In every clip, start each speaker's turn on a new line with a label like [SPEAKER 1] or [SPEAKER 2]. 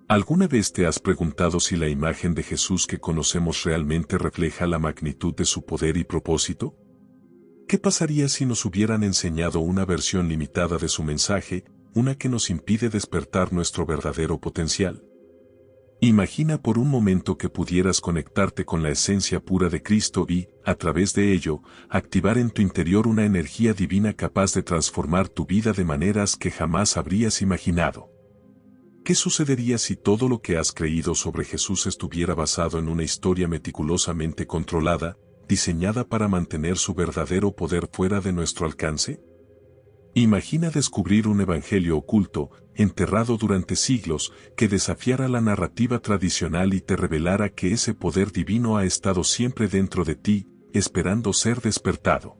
[SPEAKER 1] ¿Alguna vez te has preguntado si la imagen de Jesús que conocemos realmente refleja la magnitud de su poder y propósito? ¿Qué pasaría si nos hubieran enseñado una versión limitada de su mensaje, una que nos impide despertar nuestro verdadero potencial? Imagina por un momento que pudieras conectarte con la esencia pura de Cristo y, a través de ello, activar en tu interior una energía divina capaz de transformar tu vida de maneras que jamás habrías imaginado. ¿Qué sucedería si todo lo que has creído sobre Jesús estuviera basado en una historia meticulosamente controlada, diseñada para mantener su verdadero poder fuera de nuestro alcance? Imagina descubrir un evangelio oculto, enterrado durante siglos, que desafiara la narrativa tradicional y te revelara que ese poder divino ha estado siempre dentro de ti, esperando ser despertado.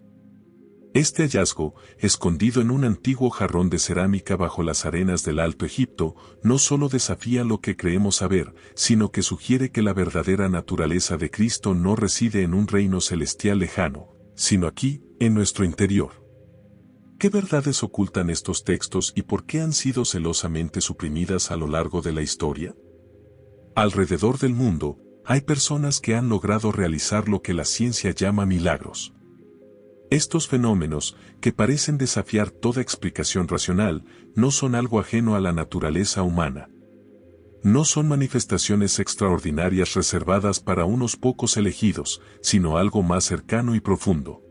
[SPEAKER 1] Este hallazgo, escondido en un antiguo jarrón de cerámica bajo las arenas del Alto Egipto, no solo desafía lo que creemos saber, sino que sugiere que la verdadera naturaleza de Cristo no reside en un reino celestial lejano, sino aquí, en nuestro interior. ¿Qué verdades ocultan estos textos y por qué han sido celosamente suprimidas a lo largo de la historia? Alrededor del mundo, hay personas que han logrado realizar lo que la ciencia llama milagros. Estos fenómenos, que parecen desafiar toda explicación racional, no son algo ajeno a la naturaleza humana. No son manifestaciones extraordinarias reservadas para unos pocos elegidos, sino algo más cercano y profundo.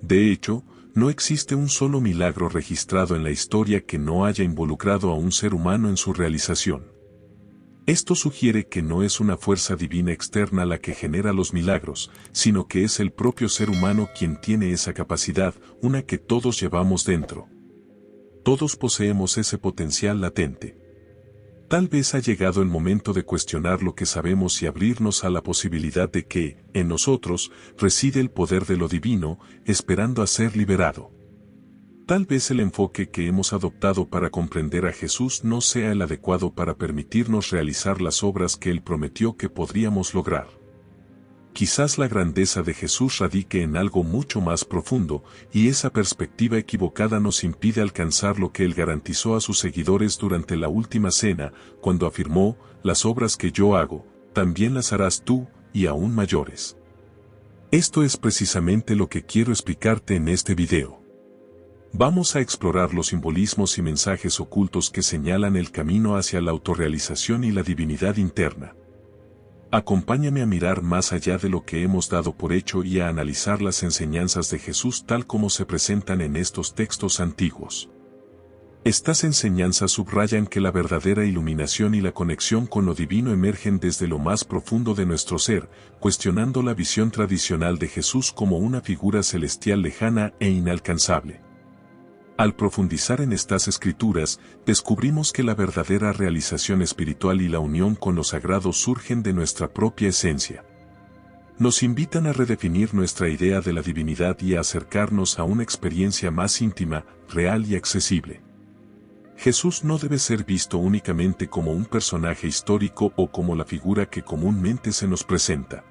[SPEAKER 1] De hecho, no existe un solo milagro registrado en la historia que no haya involucrado a un ser humano en su realización. Esto sugiere que no es una fuerza divina externa la que genera los milagros, sino que es el propio ser humano quien tiene esa capacidad, una que todos llevamos dentro. Todos poseemos ese potencial latente. Tal vez ha llegado el momento de cuestionar lo que sabemos y abrirnos a la posibilidad de que, en nosotros, reside el poder de lo divino, esperando a ser liberado. Tal vez el enfoque que hemos adoptado para comprender a Jesús no sea el adecuado para permitirnos realizar las obras que Él prometió que podríamos lograr. Quizás la grandeza de Jesús radique en algo mucho más profundo, y esa perspectiva equivocada nos impide alcanzar lo que Él garantizó a sus seguidores durante la última cena, cuando afirmó: «Las obras que yo hago, también las harás tú, y aún mayores». Esto es precisamente lo que quiero explicarte en este video. Vamos a explorar los simbolismos y mensajes ocultos que señalan el camino hacia la autorrealización y la divinidad interna. Acompáñame a mirar más allá de lo que hemos dado por hecho y a analizar las enseñanzas de Jesús tal como se presentan en estos textos antiguos. Estas enseñanzas subrayan que la verdadera iluminación y la conexión con lo divino emergen desde lo más profundo de nuestro ser, cuestionando la visión tradicional de Jesús como una figura celestial lejana e inalcanzable. Al profundizar en estas escrituras, descubrimos que la verdadera realización espiritual y la unión con lo sagrado surgen de nuestra propia esencia. Nos invitan a redefinir nuestra idea de la divinidad y a acercarnos a una experiencia más íntima, real y accesible. Jesús no debe ser visto únicamente como un personaje histórico o como la figura que comúnmente se nos presenta.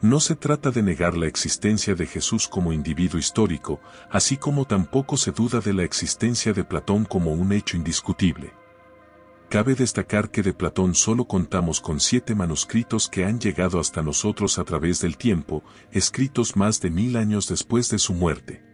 [SPEAKER 1] No se trata de negar la existencia de Jesús como individuo histórico, así como tampoco se duda de la existencia de Platón como un hecho indiscutible. Cabe destacar que de Platón solo contamos con 7 manuscritos que han llegado hasta nosotros a través del tiempo, escritos más de 1000 años después de su muerte.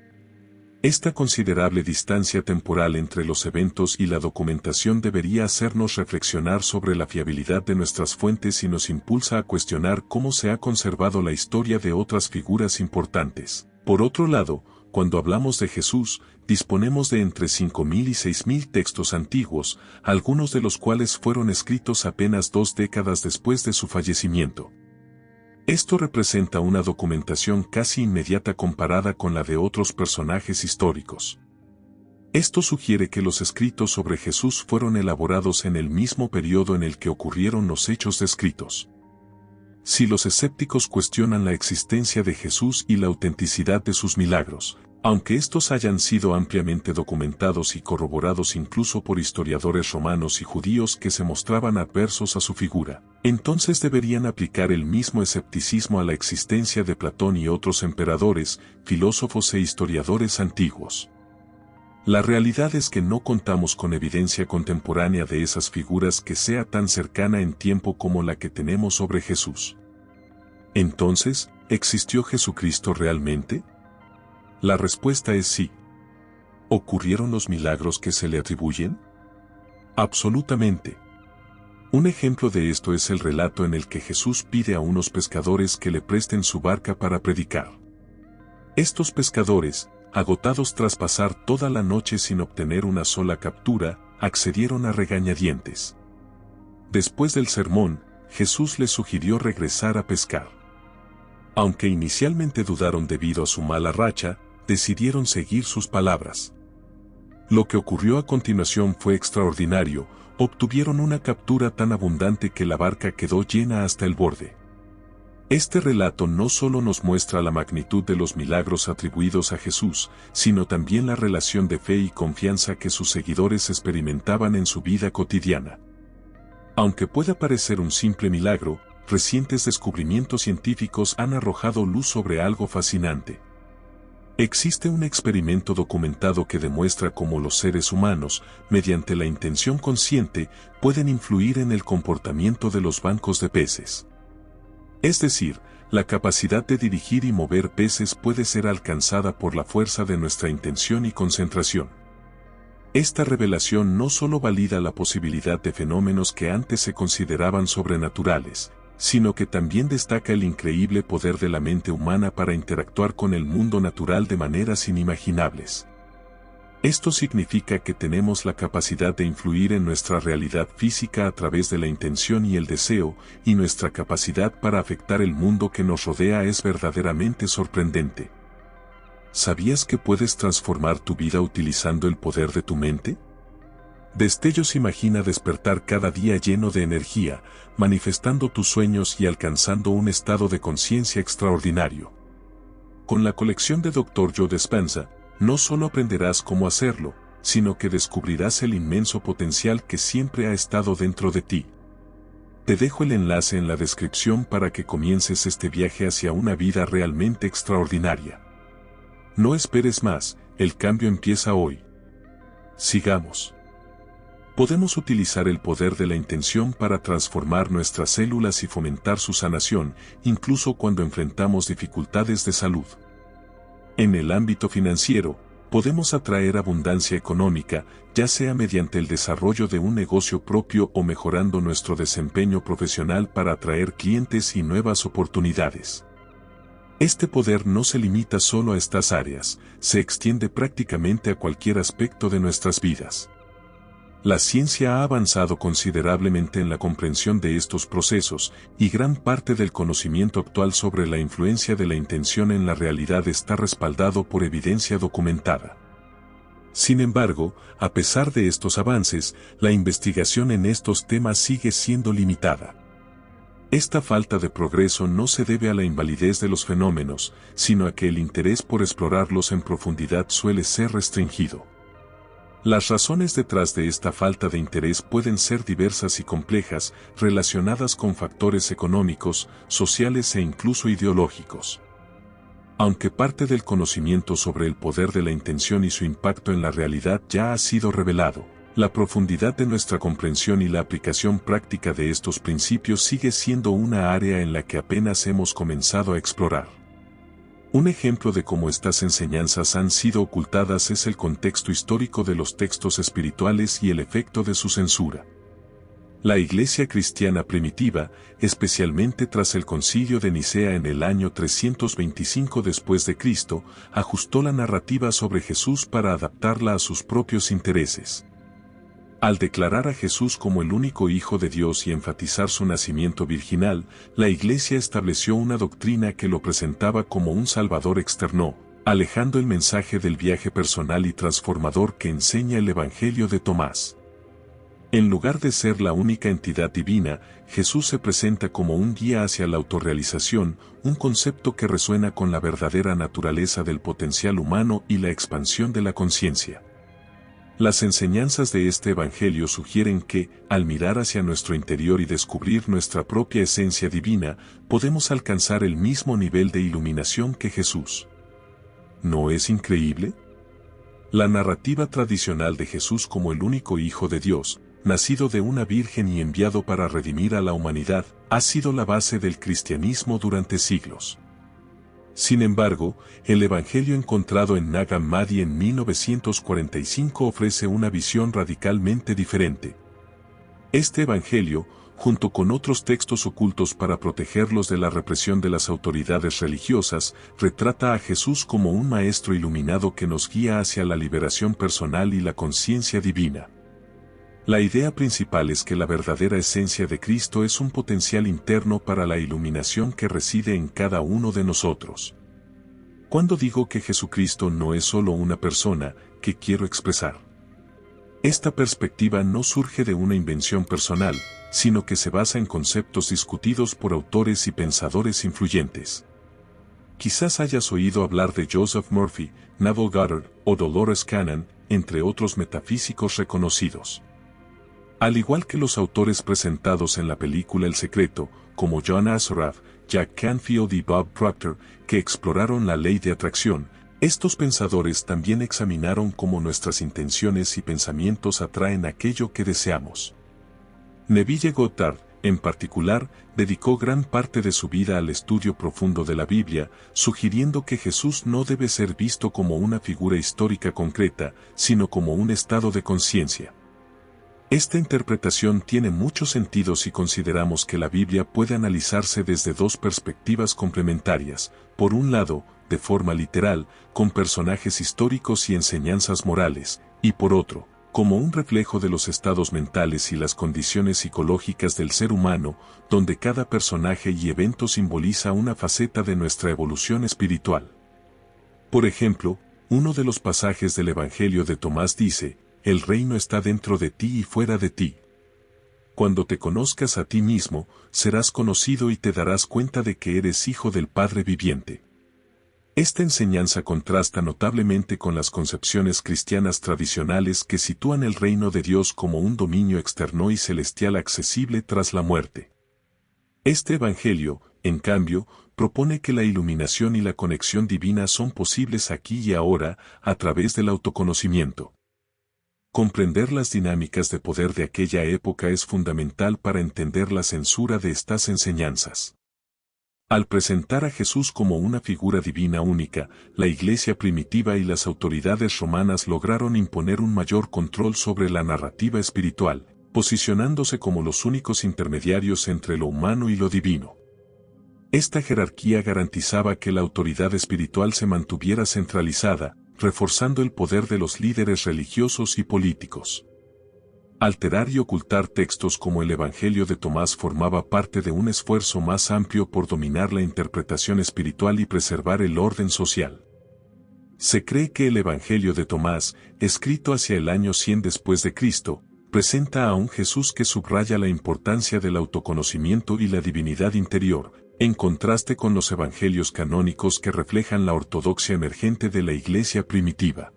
[SPEAKER 1] Esta considerable distancia temporal entre los eventos y la documentación debería hacernos reflexionar sobre la fiabilidad de nuestras fuentes y nos impulsa a cuestionar cómo se ha conservado la historia de otras figuras importantes. Por otro lado, cuando hablamos de Jesús, disponemos de entre 5000 y 6000 textos antiguos, algunos de los cuales fueron escritos apenas 2 décadas después de su fallecimiento. Esto representa una documentación casi inmediata comparada con la de otros personajes históricos. Esto sugiere que los escritos sobre Jesús fueron elaborados en el mismo periodo en el que ocurrieron los hechos descritos. Si los escépticos cuestionan la existencia de Jesús y la autenticidad de sus milagros, aunque estos hayan sido ampliamente documentados y corroborados incluso por historiadores romanos y judíos que se mostraban adversos a su figura, entonces deberían aplicar el mismo escepticismo a la existencia de Platón y otros emperadores, filósofos e historiadores antiguos. La realidad es que no contamos con evidencia contemporánea de esas figuras que sea tan cercana en tiempo como la que tenemos sobre Jesús. Entonces, ¿existió Jesucristo realmente? La respuesta es sí. ¿Ocurrieron los milagros que se le atribuyen? Absolutamente. Un ejemplo de esto es el relato en el que Jesús pide a unos pescadores que le presten su barca para predicar. Estos pescadores, agotados tras pasar toda la noche sin obtener una sola captura, accedieron a regañadientes. Después del sermón, Jesús les sugirió regresar a pescar. Aunque inicialmente dudaron debido a su mala racha, decidieron seguir sus palabras. Lo que ocurrió a continuación fue extraordinario. Obtuvieron una captura tan abundante que la barca quedó llena hasta el borde. Este relato no solo nos muestra la magnitud de los milagros atribuidos a Jesús, sino también la relación de fe y confianza que sus seguidores experimentaban en su vida cotidiana. Aunque pueda parecer un simple milagro, recientes descubrimientos científicos han arrojado luz sobre algo fascinante. Existe un experimento documentado que demuestra cómo los seres humanos, mediante la intención consciente, pueden influir en el comportamiento de los bancos de peces. Es decir, la capacidad de dirigir y mover peces puede ser alcanzada por la fuerza de nuestra intención y concentración. Esta revelación no solo valida la posibilidad de fenómenos que antes se consideraban sobrenaturales, sino que también destaca el increíble poder de la mente humana para interactuar con el mundo natural de maneras inimaginables. Esto significa que tenemos la capacidad de influir en nuestra realidad física a través de la intención y el deseo, y nuestra capacidad para afectar el mundo que nos rodea es verdaderamente sorprendente. ¿Sabías que puedes transformar tu vida utilizando el poder de tu mente? Destellos imagina despertar cada día lleno de energía, manifestando tus sueños y alcanzando un estado de conciencia extraordinario. Con la colección de Dr. Joe Dispenza, no solo aprenderás cómo hacerlo, sino que descubrirás el inmenso potencial que siempre ha estado dentro de ti. Te dejo el enlace en la descripción para que comiences este viaje hacia una vida realmente extraordinaria. No esperes más, el cambio empieza hoy. Sigamos. Podemos utilizar el poder de la intención para transformar nuestras células y fomentar su sanación, incluso cuando enfrentamos dificultades de salud. En el ámbito financiero, podemos atraer abundancia económica, ya sea mediante el desarrollo de un negocio propio o mejorando nuestro desempeño profesional para atraer clientes y nuevas oportunidades. Este poder no se limita solo a estas áreas, se extiende prácticamente a cualquier aspecto de nuestras vidas. La ciencia ha avanzado considerablemente en la comprensión de estos procesos, y gran parte del conocimiento actual sobre la influencia de la intención en la realidad está respaldado por evidencia documentada. Sin embargo, a pesar de estos avances, la investigación en estos temas sigue siendo limitada. Esta falta de progreso no se debe a la invalidez de los fenómenos, sino a que el interés por explorarlos en profundidad suele ser restringido. Las razones detrás de esta falta de interés pueden ser diversas y complejas, relacionadas con factores económicos, sociales e incluso ideológicos. Aunque parte del conocimiento sobre el poder de la intención y su impacto en la realidad ya ha sido revelado, la profundidad de nuestra comprensión y la aplicación práctica de estos principios sigue siendo una área en la que apenas hemos comenzado a explorar. Un ejemplo de cómo estas enseñanzas han sido ocultadas es el contexto histórico de los textos espirituales y el efecto de su censura. La Iglesia cristiana primitiva, especialmente tras el Concilio de Nicea en el año 325 después de Cristo, ajustó la narrativa sobre Jesús para adaptarla a sus propios intereses. Al declarar a Jesús como el único Hijo de Dios y enfatizar su nacimiento virginal, la Iglesia estableció una doctrina que lo presentaba como un Salvador externo, alejando el mensaje del viaje personal y transformador que enseña el Evangelio de Tomás. En lugar de ser la única entidad divina, Jesús se presenta como un guía hacia la autorrealización, un concepto que resuena con la verdadera naturaleza del potencial humano y la expansión de la conciencia. Las enseñanzas de este Evangelio sugieren que, al mirar hacia nuestro interior y descubrir nuestra propia esencia divina, podemos alcanzar el mismo nivel de iluminación que Jesús. ¿No es increíble? La narrativa tradicional de Jesús como el único Hijo de Dios, nacido de una virgen y enviado para redimir a la humanidad, ha sido la base del cristianismo durante siglos. Sin embargo, el Evangelio encontrado en Nag Hammadi en 1945 ofrece una visión radicalmente diferente. Este Evangelio, junto con otros textos ocultos para protegerlos de la represión de las autoridades religiosas, retrata a Jesús como un maestro iluminado que nos guía hacia la liberación personal y la conciencia divina. La idea principal es que la verdadera esencia de Cristo es un potencial interno para la iluminación que reside en cada uno de nosotros. Cuando digo que Jesucristo no es solo una persona, ¿qué quiero expresar? Esta perspectiva no surge de una invención personal, sino que se basa en conceptos discutidos por autores y pensadores influyentes. Quizás hayas oído hablar de Joseph Murphy, Neville Goddard o Dolores Cannon, entre otros metafísicos reconocidos. Al igual que los autores presentados en la película El Secreto, como John Assaraf, Jack Canfield y Bob Proctor, que exploraron la ley de atracción, estos pensadores también examinaron cómo nuestras intenciones y pensamientos atraen aquello que deseamos. Neville Goddard, en particular, dedicó gran parte de su vida al estudio profundo de la Biblia, sugiriendo que Jesús no debe ser visto como una figura histórica concreta, sino como un estado de conciencia. Esta interpretación tiene mucho sentido si consideramos que la Biblia puede analizarse desde dos perspectivas complementarias, por un lado, de forma literal, con personajes históricos y enseñanzas morales, y por otro, como un reflejo de los estados mentales y las condiciones psicológicas del ser humano, donde cada personaje y evento simboliza una faceta de nuestra evolución espiritual. Por ejemplo, uno de los pasajes del Evangelio de Tomás dice: el reino está dentro de ti y fuera de ti. Cuando te conozcas a ti mismo, serás conocido y te darás cuenta de que eres hijo del Padre viviente. Esta enseñanza contrasta notablemente con las concepciones cristianas tradicionales que sitúan el reino de Dios como un dominio externo y celestial accesible tras la muerte. Este Evangelio, en cambio, propone que la iluminación y la conexión divina son posibles aquí y ahora, a través del autoconocimiento. Comprender las dinámicas de poder de aquella época es fundamental para entender la censura de estas enseñanzas. Al presentar a Jesús como una figura divina única, la Iglesia primitiva y las autoridades romanas lograron imponer un mayor control sobre la narrativa espiritual, posicionándose como los únicos intermediarios entre lo humano y lo divino. Esta jerarquía garantizaba que la autoridad espiritual se mantuviera centralizada, reforzando el poder de los líderes religiosos y políticos. Alterar y ocultar textos como el Evangelio de Tomás formaba parte de un esfuerzo más amplio por dominar la interpretación espiritual y preservar el orden social. Se cree que el Evangelio de Tomás, escrito hacia el año 100 después de Cristo, presenta a un Jesús que subraya la importancia del autoconocimiento y la divinidad interior, en contraste con los evangelios canónicos que reflejan la ortodoxia emergente de la Iglesia primitiva.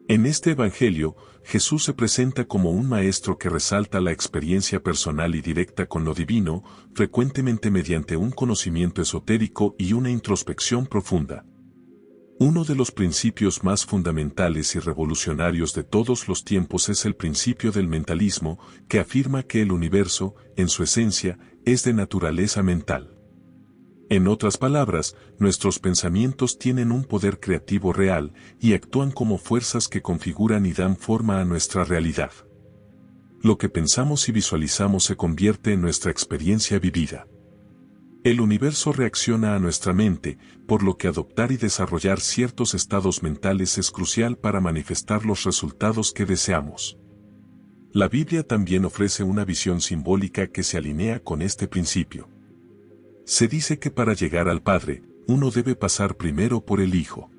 [SPEAKER 1] En este evangelio, Jesús se presenta como un maestro que resalta la experiencia personal y directa con lo divino, frecuentemente mediante un conocimiento esotérico y una introspección profunda. Uno de los principios más fundamentales y revolucionarios de todos los tiempos es el principio del mentalismo, que afirma que el universo, en su esencia, es de naturaleza mental. En otras palabras, nuestros pensamientos tienen un poder creativo real y actúan como fuerzas que configuran y dan forma a nuestra realidad. Lo que pensamos y visualizamos se convierte en nuestra experiencia vivida. El universo reacciona a nuestra mente, por lo que adoptar y desarrollar ciertos estados mentales es crucial para manifestar los resultados que deseamos. La Biblia también ofrece una visión simbólica que se alinea con este principio. Se dice que para llegar al Padre, uno debe pasar primero por el Hijo.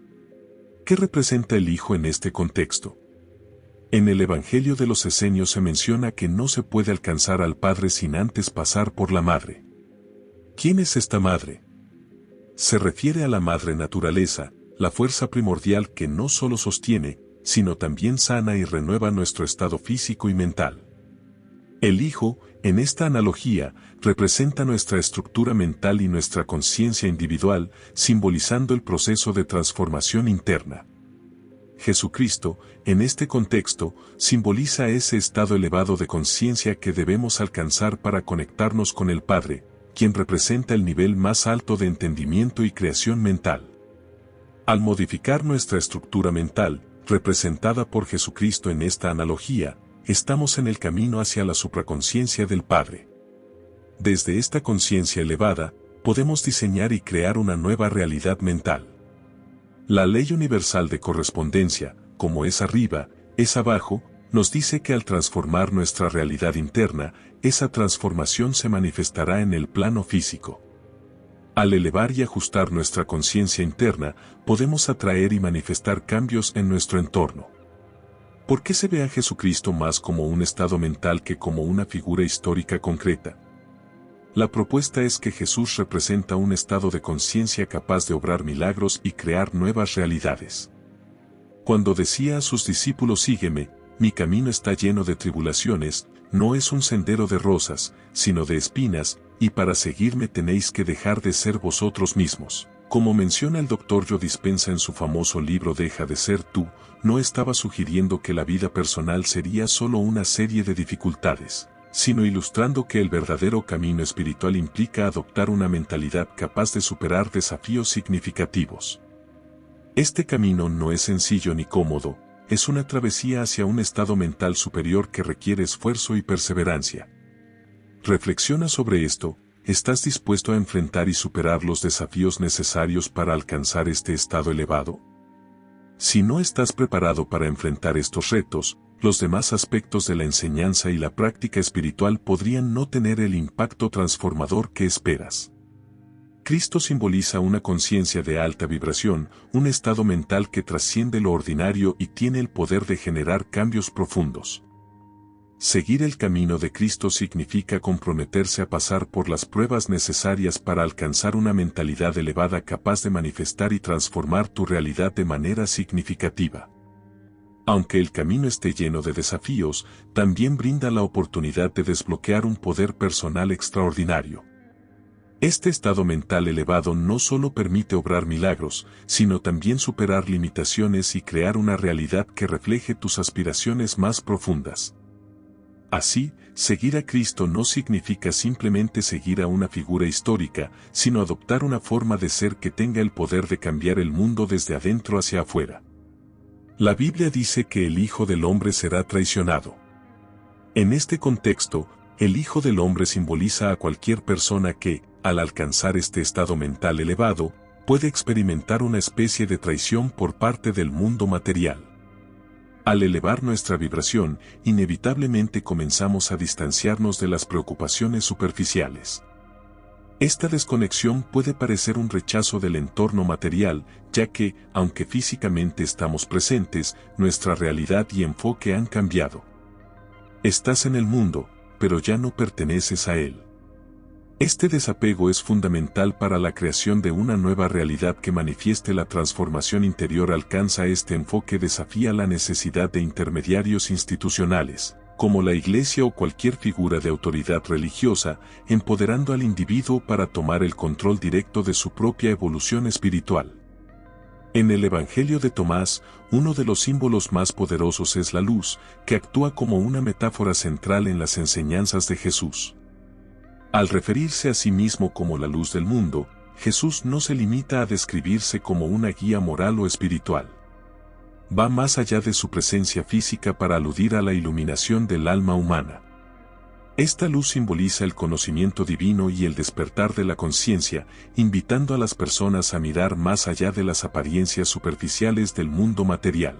[SPEAKER 1] ¿Qué representa el Hijo en este contexto? En el Evangelio de los Esenios se menciona que no se puede alcanzar al Padre sin antes pasar por la Madre. ¿Quién es esta Madre? Se refiere a la Madre Naturaleza, la fuerza primordial que no solo sostiene, sino también sana y renueva nuestro estado físico y mental. El Hijo, en esta analogía, representa nuestra estructura mental y nuestra conciencia individual, simbolizando el proceso de transformación interna. Jesucristo, en este contexto, simboliza ese estado elevado de conciencia que debemos alcanzar para conectarnos con el Padre, quien representa el nivel más alto de entendimiento y creación mental. Al modificar nuestra estructura mental, representada por Jesucristo en esta analogía, estamos en el camino hacia la supraconsciencia del Padre. Desde esta conciencia elevada, podemos diseñar y crear una nueva realidad mental. La ley universal de correspondencia, como es arriba, es abajo, nos dice que al transformar nuestra realidad interna, esa transformación se manifestará en el plano físico. Al elevar y ajustar nuestra conciencia interna, podemos atraer y manifestar cambios en nuestro entorno. ¿Por qué se ve a Jesucristo más como un estado mental que como una figura histórica concreta? La propuesta es que Jesús representa un estado de conciencia capaz de obrar milagros y crear nuevas realidades. Cuando decía a sus discípulos sígueme, mi camino está lleno de tribulaciones, no es un sendero de rosas, sino de espinas, y para seguirme tenéis que dejar de ser vosotros mismos. Como menciona el Dr. Joe Dispenza en su famoso libro Deja de ser tú, no estaba sugiriendo que la vida personal sería solo una serie de dificultades, sino ilustrando que el verdadero camino espiritual implica adoptar una mentalidad capaz de superar desafíos significativos. Este camino no es sencillo ni cómodo, es una travesía hacia un estado mental superior que requiere esfuerzo y perseverancia. Reflexiona sobre esto, ¿estás dispuesto a enfrentar y superar los desafíos necesarios para alcanzar este estado elevado? Si no estás preparado para enfrentar estos retos, los demás aspectos de la enseñanza y la práctica espiritual podrían no tener el impacto transformador que esperas. Cristo simboliza una conciencia de alta vibración, un estado mental que trasciende lo ordinario y tiene el poder de generar cambios profundos. Seguir el camino de Cristo significa comprometerse a pasar por las pruebas necesarias para alcanzar una mentalidad elevada capaz de manifestar y transformar tu realidad de manera significativa. Aunque el camino esté lleno de desafíos, también brinda la oportunidad de desbloquear un poder personal extraordinario. Este estado mental elevado no solo permite obrar milagros, sino también superar limitaciones y crear una realidad que refleje tus aspiraciones más profundas. Así, seguir a Cristo no significa simplemente seguir a una figura histórica, sino adoptar una forma de ser que tenga el poder de cambiar el mundo desde adentro hacia afuera. La Biblia dice que el Hijo del Hombre será traicionado. En este contexto, el Hijo del Hombre simboliza a cualquier persona que, al alcanzar este estado mental elevado, puede experimentar una especie de traición por parte del mundo material. Al elevar nuestra vibración, inevitablemente comenzamos a distanciarnos de las preocupaciones superficiales. Esta desconexión puede parecer un rechazo del entorno material, ya que, aunque físicamente estamos presentes, nuestra realidad y enfoque han cambiado. Estás en el mundo, pero ya no perteneces a él. Este desapego es fundamental para la creación de una nueva realidad que manifieste la transformación interior. Alcanza este enfoque desafía la necesidad de intermediarios institucionales, como la Iglesia o cualquier figura de autoridad religiosa, empoderando al individuo para tomar el control directo de su propia evolución espiritual. En el Evangelio de Tomás, uno de los símbolos más poderosos es la luz, que actúa como una metáfora central en las enseñanzas de Jesús. Al referirse a sí mismo como la luz del mundo, Jesús no se limita a describirse como una guía moral o espiritual. Va más allá de su presencia física para aludir a la iluminación del alma humana. Esta luz simboliza el conocimiento divino y el despertar de la conciencia, invitando a las personas a mirar más allá de las apariencias superficiales del mundo material.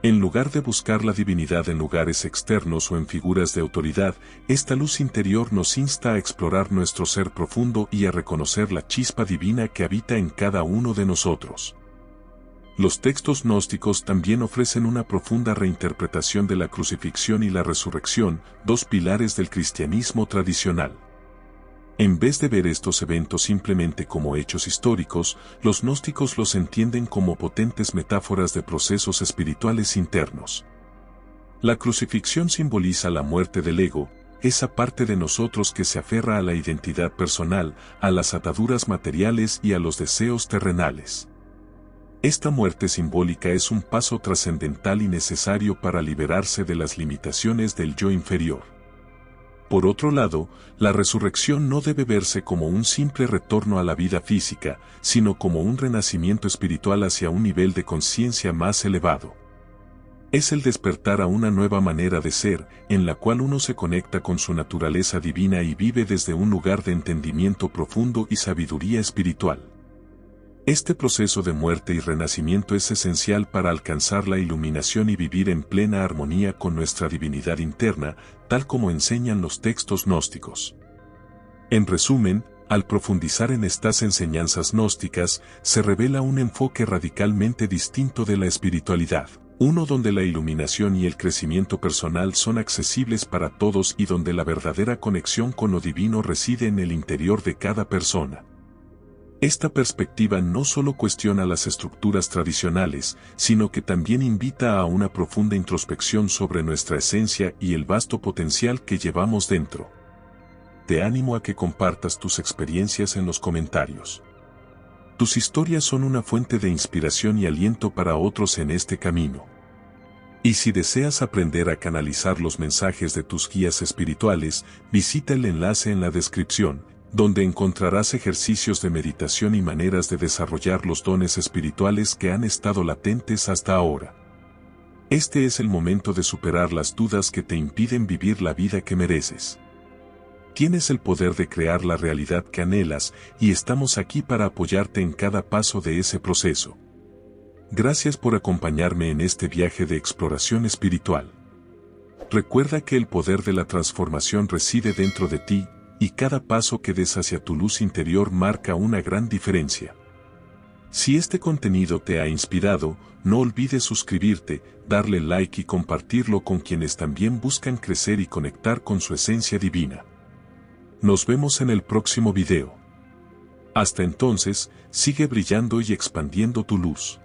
[SPEAKER 1] En lugar de buscar la divinidad en lugares externos o en figuras de autoridad, esta luz interior nos insta a explorar nuestro ser profundo y a reconocer la chispa divina que habita en cada uno de nosotros. Los textos gnósticos también ofrecen una profunda reinterpretación de la crucifixión y la resurrección, dos pilares del cristianismo tradicional. En vez de ver estos eventos simplemente como hechos históricos, los gnósticos los entienden como potentes metáforas de procesos espirituales internos. La crucifixión simboliza la muerte del ego, esa parte de nosotros que se aferra a la identidad personal, a las ataduras materiales y a los deseos terrenales. Esta muerte simbólica es un paso trascendental y necesario para liberarse de las limitaciones del yo inferior. Por otro lado, la resurrección no debe verse como un simple retorno a la vida física, sino como un renacimiento espiritual hacia un nivel de conciencia más elevado. Es el despertar a una nueva manera de ser, en la cual uno se conecta con su naturaleza divina y vive desde un lugar de entendimiento profundo y sabiduría espiritual. Este proceso de muerte y renacimiento es esencial para alcanzar la iluminación y vivir en plena armonía con nuestra divinidad interna, tal como enseñan los textos gnósticos. En resumen, al profundizar en estas enseñanzas gnósticas, se revela un enfoque radicalmente distinto de la espiritualidad. Uno donde la iluminación y el crecimiento personal son accesibles para todos y donde la verdadera conexión con lo divino reside en el interior de cada persona. Esta perspectiva no solo cuestiona las estructuras tradicionales, sino que también invita a una profunda introspección sobre nuestra esencia y el vasto potencial que llevamos dentro. Te animo a que compartas tus experiencias en los comentarios. Tus historias son una fuente de inspiración y aliento para otros en este camino. Y si deseas aprender a canalizar los mensajes de tus guías espirituales, visita el enlace en la descripción, donde encontrarás ejercicios de meditación y maneras de desarrollar los dones espirituales que han estado latentes hasta ahora. Este es el momento de superar las dudas que te impiden vivir la vida que mereces. Tienes el poder de crear la realidad que anhelas y estamos aquí para apoyarte en cada paso de ese proceso. Gracias por acompañarme en este viaje de exploración espiritual. Recuerda que el poder de la transformación reside dentro de ti, y cada paso que des hacia tu luz interior marca una gran diferencia. Si este contenido te ha inspirado, no olvides suscribirte, darle like y compartirlo con quienes también buscan crecer y conectar con su esencia divina. Nos vemos en el próximo video. Hasta entonces, sigue brillando y expandiendo tu luz.